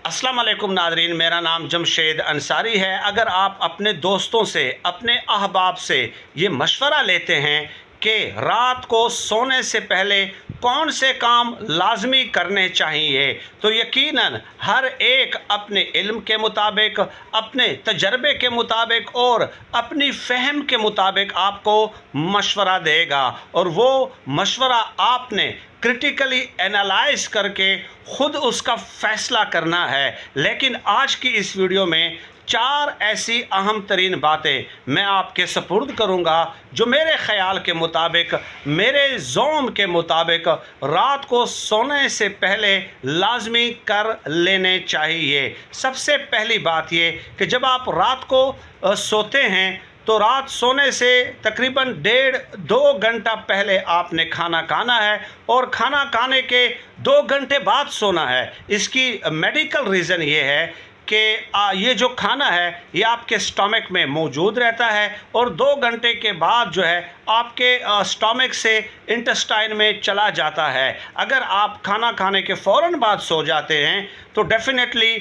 अस्सलाम वालेकुम नादरीन, मेरा नाम जमशेद अंसारी है। अगर आप अपने दोस्तों से, अपने अहबाब से ये मशवरा लेते हैं कि रात को सोने से पहले कौन से काम लाजमी करने चाहिए, तो यकीनन हर एक अपने इल्म के मुताबिक, अपने तजर्बे के मुताबिक और अपनी फ़हम के मुताबिक आपको मशवरा देगा, और वो मशवरा आपने क्रिटिकली एनालाइज करके ख़ुद उसका फ़ैसला करना है। लेकिन आज की इस वीडियो में 4 ऐसी अहम तरीन बातें मैं आपके सपुर्द करूंगा जो मेरे ख़याल के मुताबिक, मेरे ज़ौम के मुताबिक रात को सोने से पहले लाजमी कर लेने चाहिए। सबसे पहली बात ये कि जब आप रात को सोते हैं तो रात सोने से तकरीबन 1.5-2 घंटा पहले आपने खाना खाना है, और खाना खाने के 2 घंटे बाद सोना है। इसकी मेडिकल रीज़न ये है कि ये जो खाना है ये आपके स्टमक में मौजूद रहता है, और 2 घंटे के बाद जो है आपके स्टमक से इंटेस्टाइन में चला जाता है। अगर आप खाना खाने के फ़ौरन बाद सो जाते हैं तो डेफिनेटली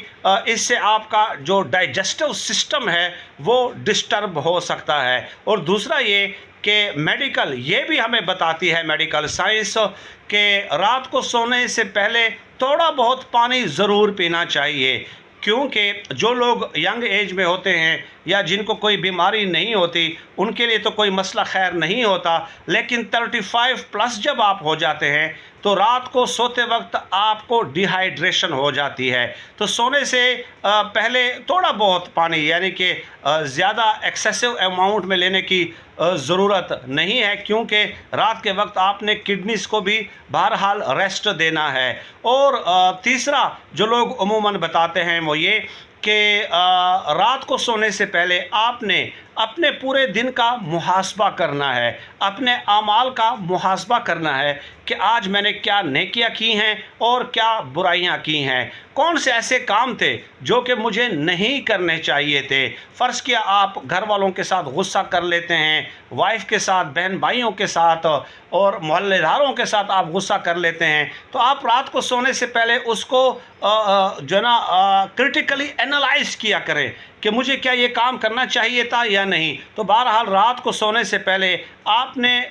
इससे आपका जो डाइजेस्टिव सिस्टम है वो डिस्टर्ब हो सकता है। और दूसरा ये कि मेडिकल ये भी हमें बताती है, मेडिकल साइंस, कि रात को सोने से पहले थोड़ा बहुत पानी ज़रूर पीना चाहिए, क्योंकि जो लोग यंग एज में होते हैं या जिनको कोई बीमारी नहीं होती उनके लिए तो कोई मसला खैर नहीं होता, लेकिन 35 प्लस जब आप हो जाते हैं तो रात को सोते वक्त आपको डिहाइड्रेशन हो जाती है। तो सोने से पहले थोड़ा बहुत पानी, यानी कि ज़्यादा एक्सेसिव अमाउंट में लेने की ज़रूरत नहीं है, क्योंकि रात के वक्त आपने किडनीज को भी बहरहाल रेस्ट देना है। और तीसरा जो लोग अमूमन बताते हैं वो ये कि रात को सोने से पहले आपने अपने पूरे दिन का मुहासबा करना है, अपने आमाल का मुहासबा करना है कि आज मैंने क्या नेकियां की हैं और क्या बुराइयां की हैं, कौन से ऐसे काम थे जो कि मुझे नहीं करने चाहिए थे। फ़र्ज़ किया आप घर वालों के साथ गुस्सा कर लेते हैं, वाइफ के साथ, बहन भाइयों के साथ और मोहल्लेदारों के साथ आप गुस्सा कर लेते हैं, तो आप रात को सोने से पहले उसको जो ना क्रिटिकली एनालाइज किया करें कि मुझे क्या ये काम करना चाहिए था या नहीं। तो बहरहाल रात को सोने से पहले आपने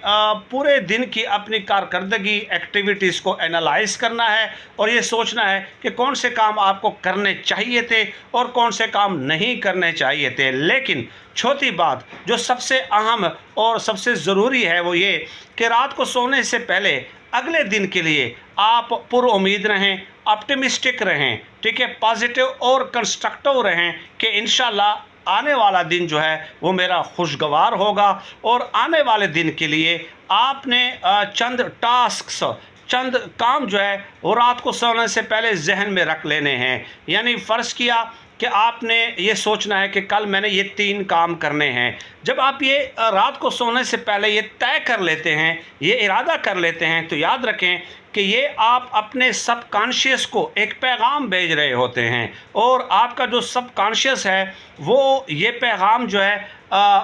पूरे दिन की अपनी कारकर्दगी, एक्टिविटीज़ को एनालाइज करना है और ये सोचना है कि कौन से काम आपको करने चाहिए थे और कौन से काम नहीं करने चाहिए थे। लेकिन चौथी बात जो सबसे अहम और सबसे ज़रूरी है वो ये कि रात को सोने से पहले अगले दिन के लिए आप पुरुम्मीद रहें, ऑप्टिमिस्टिक रहें, ठीक है, पॉजिटिव और कंस्ट्रक्टिव रहें कि इंशाल्लाह आने वाला दिन जो है वो मेरा खुशगवार होगा। और आने वाले दिन के लिए आपने चंद टास्क्स, चंद काम जो है वो रात को सोने से पहले जहन में रख लेने हैं। यानी फ़र्ज़ किया कि आपने ये सोचना है कि कल मैंने ये 3 काम करने हैं। जब आप ये रात को सोने से पहले ये तय कर लेते हैं, ये इरादा कर लेते हैं, तो याद रखें कि ये आप अपने सबकॉन्शियस को एक पैगाम भेज रहे होते हैं, और आपका जो सबकॉन्शियस है वो ये पैगाम जो है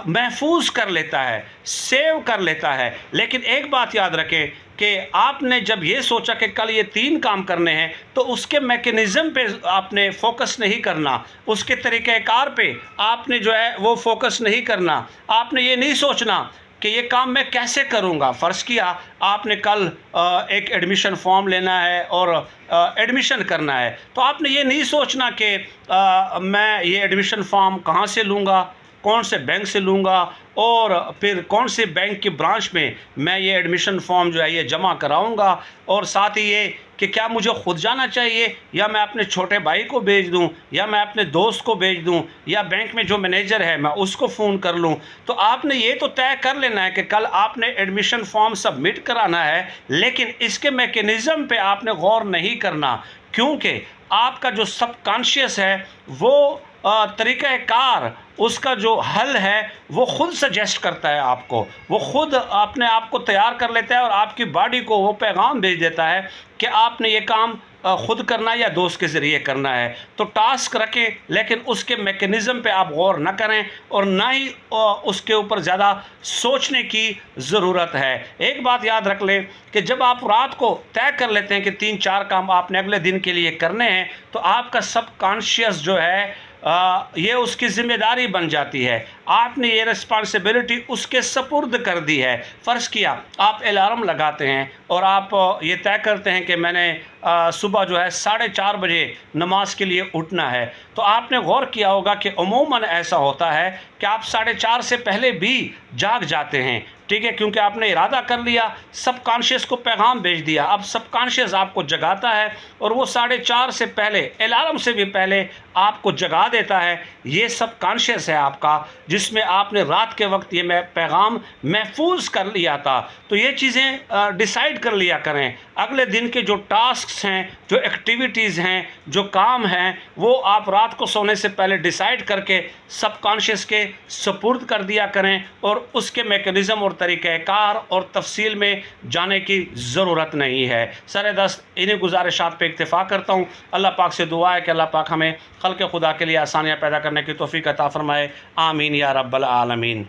महफूज कर लेता है, सेव कर लेता है। लेकिन एक बात याद रखें कि आपने जब ये सोचा कि कल ये 3 काम करने हैं तो उसके मैकेनिज़्म पे आपने फोकस नहीं करना, उसके तरीक़ेकार पे आपने जो है वो फोकस नहीं करना। आपने ये नहीं सोचना कि ये काम मैं कैसे करूँगा। फ़र्ज़ किया आपने कल एक एडमिशन फॉर्म लेना है और एडमिशन करना है, तो आपने ये नहीं सोचना कि मैं ये एडमिशन फॉर्म कहाँ से लूँगा, कौन से बैंक से लूँगा और फिर कौन से बैंक की ब्रांच में मैं ये एडमिशन फॉर्म जो है ये जमा कराऊँगा, और साथ ही ये कि क्या मुझे खुद जाना चाहिए या मैं अपने छोटे भाई को भेज दूं या मैं अपने दोस्त को भेज दूं या बैंक में जो मैनेजर है मैं उसको फ़ोन कर लूं। तो आपने ये तो तय कर लेना है कि कल आपने एडमिशन फॉर्म सबमिट कराना है, लेकिन इसके मैकेनिज़्म पे आपने गौर नहीं करना, क्योंकि आपका जो सबकॉन्शियस है वो तरीक़ाकार, उसका जो हल है वो ख़ुद सजेस्ट करता है आपको, वो ख़ुद अपने आप को तैयार कर लेता है और आपकी बॉडी को वो पैगाम भेज देता है कि आपने ये काम خود کرنا ہے یا دوست کے ذریعے کرنا ہے. تو ٹاسک رکھیں لیکن اس کے میکنزم پہ آپ غور نہ کریں اور نہ ہی اس کے اوپر زیادہ سوچنے کی ضرورت ہے. ایک بات یاد رکھ لیں کہ جب آپ رات کو طے کر لیتے ہیں کہ 3-4 کام آپ نے اگلے دن کے لیے کرنے ہیں تو آپ کا سب کانشیس جو ہے یہ اس کی ذمہ داری بن جاتی ہے. آپ نے یہ رسپانسبلٹی اس کے سپرد کر دی ہے. فرض کیا آپ الارم لگاتے ہیں اور آپ یہ طے کرتے ہیں کہ میں نے صبح جو ہے 4:30 بجے نماز کے لیے اٹھنا ہے. تو آپ نے غور کیا ہوگا کہ عموماً ایسا ہوتا ہے کہ آپ 4:30 سے پہلے بھی جاگ جاتے ہیں. ٹھیک ہے، کیونکہ آپ نے ارادہ کر لیا، سب کانشیس کو پیغام بھیج دیا. اب سب کانشیس آپ کو جگاتا ہے اور وہ 4:30 سے پہلے الارم سے بھی پہلے آپ کو جگا دیتا ہے. یہ سب کانشیس ہے آپ کا، جس میں آپ نے رات کے وقت یہ پیغام محفوظ کر لیا تھا. تو یہ چیزیں ڈیسائیڈ کر لیا کریں. اگلے دن کے جو ٹاسکس ہیں، جو ایکٹیویٹیز ہیں، جو کام ہیں، وہ آپ رات کو سونے سے پہلے ڈیسائیڈ کر کے سب کانشیس کے سپرد کر دیا کریں اور اس کے میکنزم اور طریقہ کار اور تفصیل میں جانے کی ضرورت نہیں ہے. سر دست انہیں گزارشات پہ اکتفا کرتا ہوں. اللہ پاک سے دعا ہے کہ اللہ پاک ہمیں خلق خدا کے لیے آسانیاں پیدا کرنے کی توفیق عطا فرمائے. آمین یا رب العالمین.